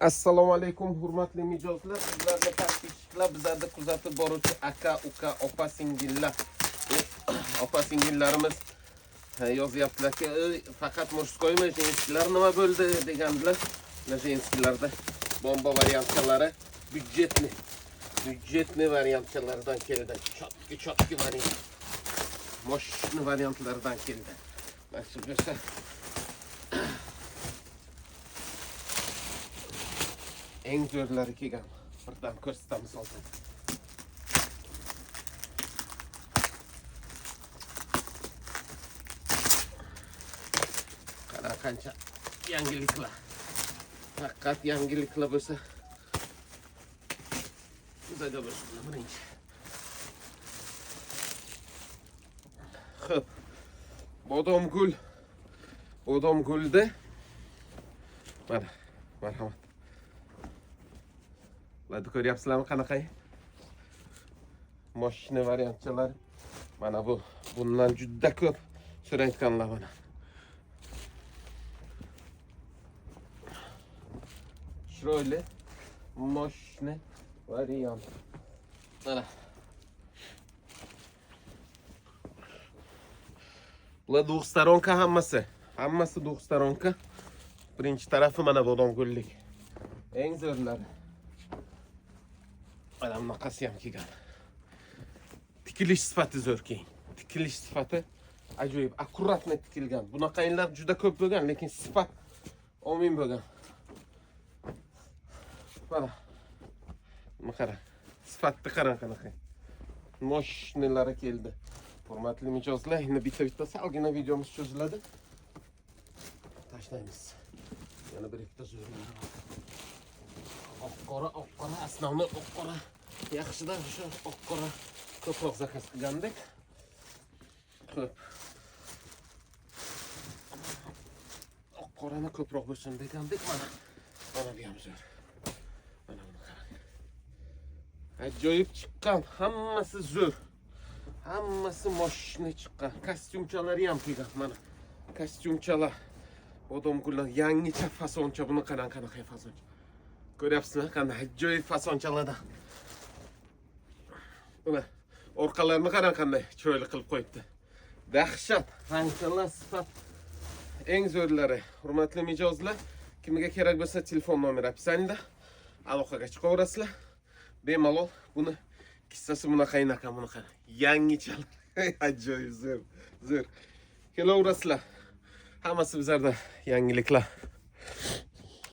Assalomu alaykum hurmatli mijozlar. Sizlarga tashkilchilar, bizlarda kuzatib boruvchi aka, uka, opa singillar. Opa singillarimiz yozyaptilar-ki, faqat murskoymi, jenskilar nima bo'ldi degandilar. Mana jenskilarda bomba variantchalari byudjetli variantchalardan keldi. Chotki variant. Moshni variantlardan keldi. Mana shu eng zo'rlari kelgan. Birdan ko'rsatamiz hozir. Qara qancha yangiliklar. Faqat yangiliklar bo'lsa bizga bo'lsin birinchi. Xo'p. Bodom gulda. Mana, marhamat. Bularni ko'ryapsizlarmi qanaqa? Mashina variantchalar. Mana bundan juda ko'p so'rayotganlar mana. Chiroyli mashina variant. Mana. Bular двухсторонка hammasi. Hammasi двухсторонка. Birinchi tarafi mana bodom gullik. Eng zo'rlari. Mana bunaqasi ham kelgan. Tikilish sifati zo'r keyin. Tikilish sifati ajoyib, akkuratni tikilgan. Bunaqalar juda ko'p bo'lgan, lekin sifat omin bo'lgan. Mana. Qara. Sifatni qarang qanaqa. Mashinalari keldi. Hurmatli mijozlar, endi bitta salgina videomiz cho'ziladi. Tashlaymiz. Yana bir ikkita zo'rlar. Oq-qora, основной oq-qora. Yaxshida o'sha oq-qora ko'proq zakaz qilgandik. Xo'p. Oq-qorani ko'proq bo'lsin degandik mana. Mana bu ham zo'r. Mana buni qarang. Ajoyib chiqqan, hammasi zo'r. Hammasi mashina chiqqan. Kostyumchalari ham kelgan mana. Kostyumchalar. Bodom gullar yangicha fasoncha, buni qarang qanaqa fasoncha. Ko'ryapsizmi? Qanday ajoyib fasonchalardan. Mana orqalarini qarang qanday chiroyli qilib qo'yibdi. Dahshat, rangchalar sifat eng zo'rlari. Hurmatli mijozlar, kimga kerak bo'lsa telefon nomeri opisiyanida aloqaga chiqaverasizlar. Bemalol buni kissasi bunaqa buni qarang. Yangichalar. Ajoyib zo'r. Kelaverasizlar. Hammasi bizlarda yangiliklar.